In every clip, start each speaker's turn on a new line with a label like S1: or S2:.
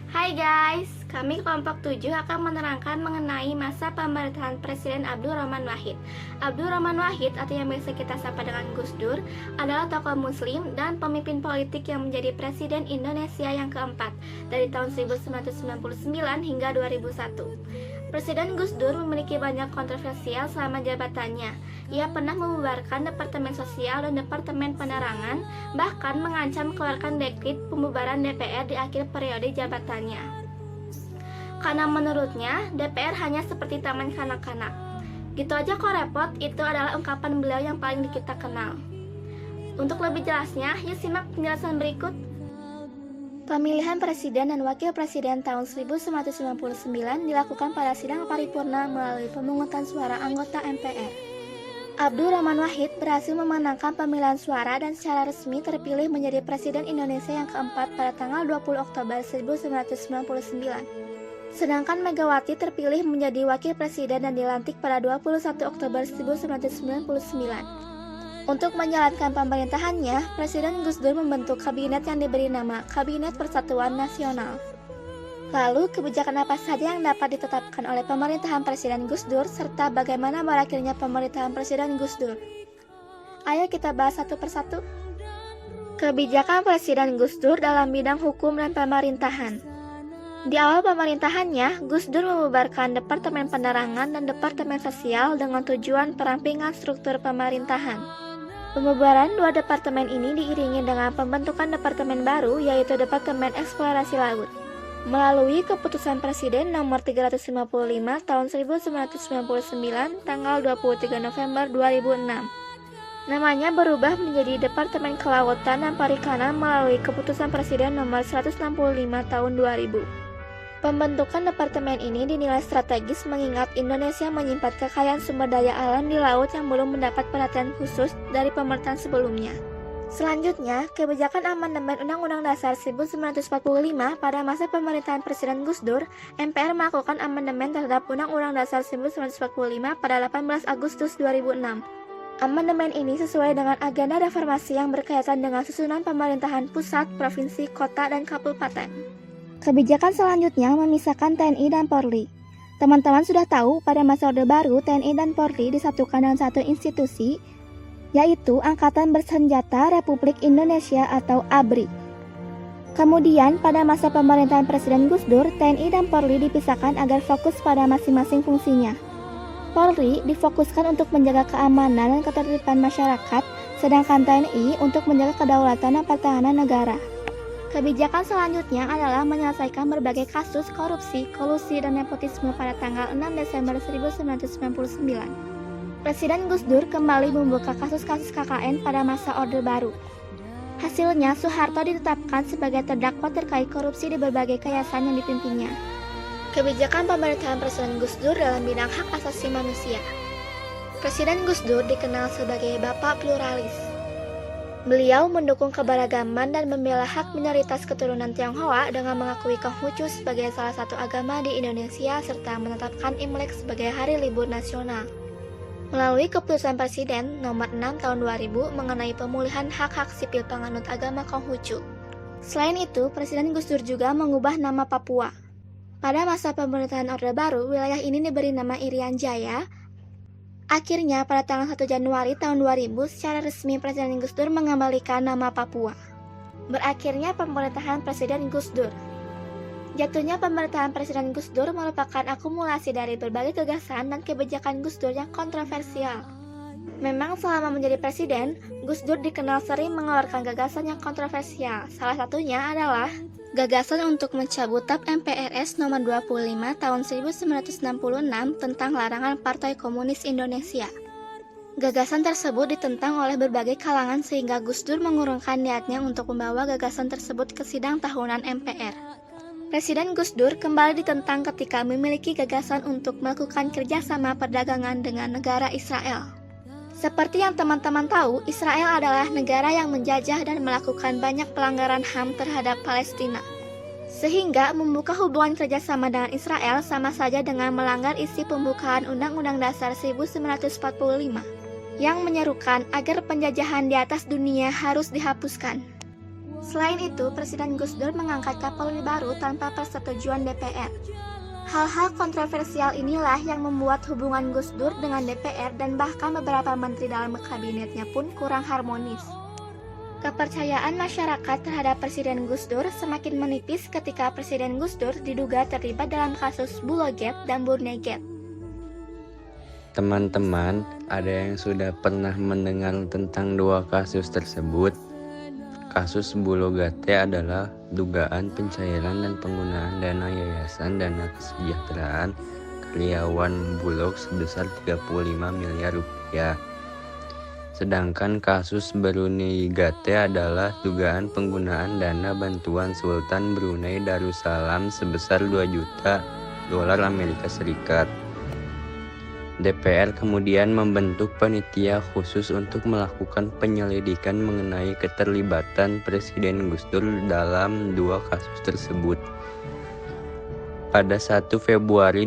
S1: Hai guys, kami kelompok 7 akan menerangkan mengenai masa pemerintahan Presiden Abdul Rahman Wahid. Abdul Rahman Wahid atau yang biasa kita sapa dengan Gus Dur adalah tokoh muslim dan pemimpin politik yang menjadi Presiden Indonesia yang keempat dari tahun 1999 hingga 2001. Presiden Gus Dur memiliki banyak kontroversial selama jabatannya. Ia pernah membubarkan Departemen Sosial dan Departemen Penerangan, bahkan mengancam mengeluarkan dekret pembubaran DPR di akhir periode jabatannya. Karena menurutnya, DPR hanya seperti taman kanak-kanak. Gitu aja kok repot, itu adalah ungkapan beliau yang paling kita kenal. Untuk lebih jelasnya, yuk simak penjelasan berikut. Pemilihan Presiden dan Wakil Presiden tahun 1999 dilakukan pada sidang paripurna melalui pemungutan suara anggota MPR. Abdul Rahman Wahid berhasil memenangkan pemilihan suara dan secara resmi terpilih menjadi Presiden Indonesia yang keempat pada tanggal 20 Oktober 1999. Sedangkan Megawati terpilih menjadi Wakil Presiden dan dilantik pada 21 Oktober 1999. Untuk menjalankan pemerintahannya, Presiden Gus Dur membentuk kabinet yang diberi nama Kabinet Persatuan Nasional. Lalu, kebijakan apa saja yang dapat ditetapkan oleh pemerintahan Presiden Gus Dur, serta bagaimana berakhirnya pemerintahan Presiden Gus Dur? Ayo kita bahas satu persatu. Kebijakan Presiden Gus Dur dalam bidang hukum dan pemerintahan. Di awal pemerintahannya, Gus Dur membubarkan Departemen Penerangan dan Departemen Sosial dengan tujuan perampingan struktur pemerintahan. Pembubaran dua departemen ini diiringi dengan pembentukan departemen baru, yaitu Departemen Eksplorasi Laut. Melalui keputusan Presiden nomor 355 tahun 1999 tanggal 23 November 2006. Namanya berubah menjadi Departemen Kelautan dan Perikanan melalui keputusan Presiden nomor 165 tahun 2000. Pembentukan departemen ini dinilai strategis mengingat Indonesia menyimpan kekayaan sumber daya alam di laut yang belum mendapat perhatian khusus dari pemerintahan sebelumnya. Selanjutnya, kebijakan amandemen Undang-Undang Dasar 1945 pada masa pemerintahan Presiden Gus Dur, MPR melakukan amandemen terhadap Undang-Undang Dasar 1945 pada 18 Agustus 2006. Amandemen ini sesuai dengan agenda reformasi yang berkaitan dengan susunan pemerintahan pusat, provinsi, kota, dan kabupaten. Kebijakan selanjutnya memisahkan TNI dan Polri. Teman-teman sudah tahu pada masa Orde Baru TNI dan Polri disatukan dalam satu institusi, yaitu Angkatan Bersenjata Republik Indonesia atau ABRI. Kemudian pada masa pemerintahan Presiden Gus Dur, TNI dan Polri dipisahkan agar fokus pada masing-masing fungsinya. Polri difokuskan untuk menjaga keamanan dan ketertiban masyarakat, sedangkan TNI untuk menjaga kedaulatan dan pertahanan negara. Kebijakan selanjutnya adalah menyelesaikan berbagai kasus korupsi, kolusi, dan nepotisme pada tanggal 6 Desember 1999. Presiden Gus Dur kembali membuka kasus-kasus KKN pada masa Orde Baru. Hasilnya, Soeharto ditetapkan sebagai terdakwa terkait korupsi di berbagai yayasan yang dipimpinnya. Kebijakan pemerintahan Presiden Gus Dur dalam bidang hak asasi manusia. Presiden Gus Dur dikenal sebagai Bapak Pluralis. Beliau mendukung keberagaman dan membela hak minoritas keturunan Tionghoa dengan mengakui Konghucu sebagai salah satu agama di Indonesia serta menetapkan Imlek sebagai hari libur nasional. Melalui keputusan Presiden nomor 6 tahun 2000 mengenai pemulihan hak-hak sipil penganut agama Konghucu. Selain itu, Presiden Gus Dur juga mengubah nama Papua. Pada masa pemerintahan Orde Baru, wilayah ini diberi nama Irian Jaya. Akhirnya, pada tanggal 1 Januari tahun 2000, secara resmi Presiden Gus Dur mengembalikan nama Papua. Berakhirnya pemerintahan Presiden Gus Dur. Jatuhnya pemerintahan Presiden Gus Dur merupakan akumulasi dari berbagai gagasan dan kebijakan Gus Dur yang kontroversial. Memang selama menjadi presiden, Gus Dur dikenal sering mengeluarkan gagasan yang kontroversial. Salah satunya adalah gagasan untuk mencabut TAP MPRS nomor 25 tahun 1966 tentang larangan Partai Komunis Indonesia. Gagasan tersebut ditentang oleh berbagai kalangan sehingga Gus Dur mengurungkan niatnya untuk membawa gagasan tersebut ke sidang tahunan MPR. Presiden Gus Dur kembali ditentang ketika memiliki gagasan untuk melakukan kerjasama perdagangan dengan negara Israel. Seperti yang teman-teman tahu, Israel adalah negara yang menjajah dan melakukan banyak pelanggaran HAM terhadap Palestina. Sehingga membuka hubungan kerjasama dengan Israel sama saja dengan melanggar isi pembukaan Undang-Undang Dasar 1945 yang menyerukan agar penjajahan di atas dunia harus dihapuskan. Selain itu, Presiden Gus Dur mengangkat Kapolri baru tanpa persetujuan DPR. Hal-hal kontroversial inilah yang membuat hubungan Gus Dur dengan DPR dan bahkan beberapa menteri dalam kabinetnya pun kurang harmonis. Kepercayaan masyarakat terhadap Presiden Gus Dur semakin menipis ketika Presiden Gus Dur diduga terlibat dalam kasus Bulogate dan Burnegate.
S2: Teman-teman, ada yang sudah pernah mendengar tentang dua kasus tersebut? Kasus Bulogate adalah dugaan pencairan dan penggunaan dana Yayasan Dana Kesejahteraan Karyawan Bulog sebesar 35 miliar rupiah. Sedangkan kasus Burnegate adalah dugaan penggunaan dana bantuan Sultan Brunei Darussalam sebesar 2 juta dolar Amerika Serikat. DPR kemudian membentuk panitia khusus untuk melakukan penyelidikan mengenai keterlibatan Presiden Gus Dur dalam dua kasus tersebut. Pada 1 Februari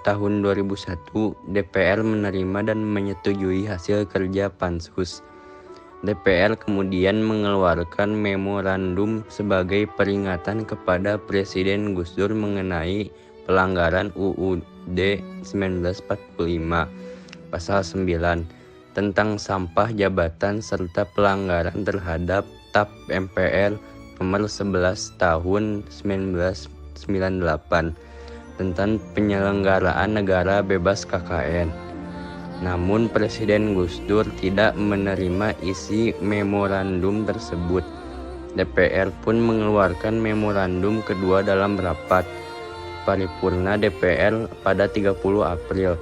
S2: tahun 2001, DPR menerima dan menyetujui hasil kerja Pansus. DPR kemudian mengeluarkan memorandum sebagai peringatan kepada Presiden Gus Dur mengenai pelanggaran UUD 1945 Pasal 9 tentang sampah jabatan serta pelanggaran terhadap TAP MPR nomor 11 tahun 1998 tentang penyelenggaraan negara bebas KKN. Namun Presiden Gus Dur tidak menerima isi memorandum tersebut. DPR pun mengeluarkan memorandum kedua dalam rapat paripurna DPR pada 30 April.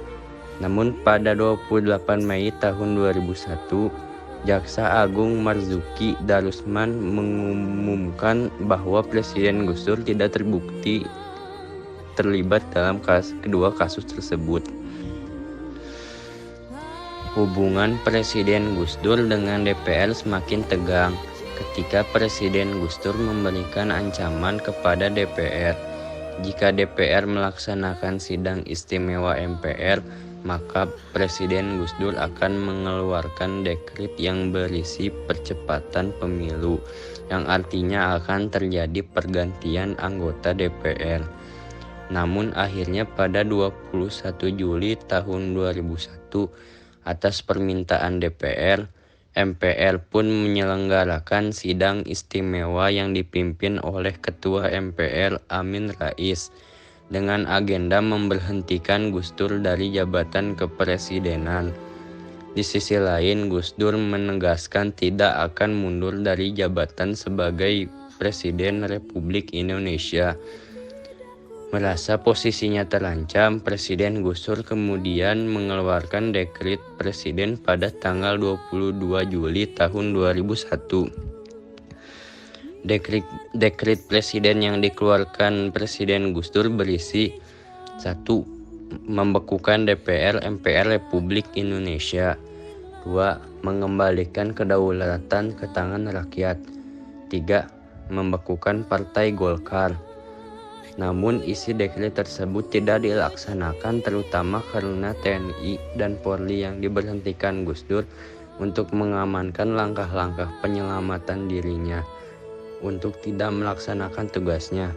S2: Namun pada 28 Mei tahun 2001, Jaksa Agung Marzuki Darusman mengumumkan bahwa Presiden Gus Dur tidak terbukti terlibat dalam kedua kasus tersebut. Hubungan Presiden Gus Dur dengan DPR semakin tegang ketika Presiden Gus Dur memberikan ancaman kepada DPR. Jika DPR melaksanakan sidang istimewa MPR, maka Presiden Gus Dur akan mengeluarkan dekret yang berisi percepatan pemilu, yang artinya akan terjadi pergantian anggota DPR. Namun akhirnya pada 21 Juli tahun 2001, atas permintaan DPR, MPR pun menyelenggarakan sidang istimewa yang dipimpin oleh Ketua MPR Amin Rais dengan agenda memberhentikan Gus Dur dari jabatan kepresidenan. Di sisi lain, Gus Dur menegaskan tidak akan mundur dari jabatan sebagai Presiden Republik Indonesia. Merasa posisinya terancam, Presiden Gus Dur kemudian mengeluarkan dekret presiden pada tanggal 22 Juli tahun 2001. Dekret presiden yang dikeluarkan Presiden Gus Dur berisi 1. Membekukan DPR MPR Republik Indonesia. 2. Mengembalikan kedaulatan ke tangan rakyat. 3. Membekukan Partai Golkar. Namun isi dekret tersebut tidak dilaksanakan terutama karena TNI dan Polri yang diberhentikan Gus Dur untuk mengamankan langkah-langkah penyelamatan dirinya untuk tidak melaksanakan tugasnya.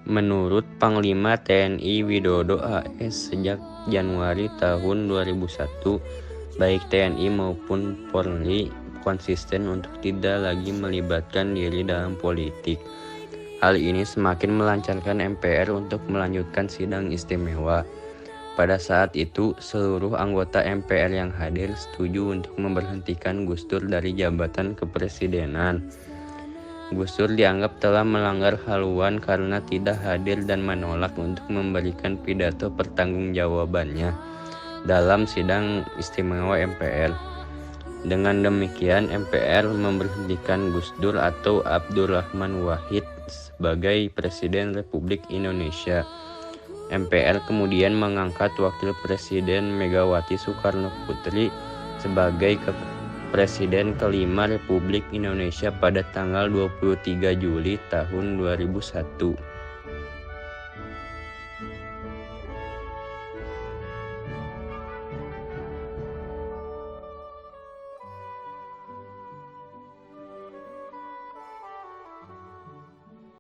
S2: Menurut Panglima TNI Widodo AS, sejak Januari tahun 2001, baik TNI maupun Polri konsisten untuk tidak lagi melibatkan diri dalam politik. Hal ini semakin melancarkan MPR untuk melanjutkan sidang istimewa. Pada saat itu, seluruh anggota MPR yang hadir setuju untuk memberhentikan Gus Dur dari jabatan kepresidenan. Gus Dur dianggap telah melanggar haluan karena tidak hadir dan menolak untuk memberikan pidato pertanggungjawabannya dalam sidang istimewa MPR. Dengan demikian, MPR memberhentikan Gus Dur atau Abdurrahman Wahid sebagai Presiden Republik Indonesia. MPR kemudian mengangkat Wakil Presiden Megawati Soekarno Putri sebagai Presiden kelima Republik Indonesia pada tanggal 23 Juli tahun 2001.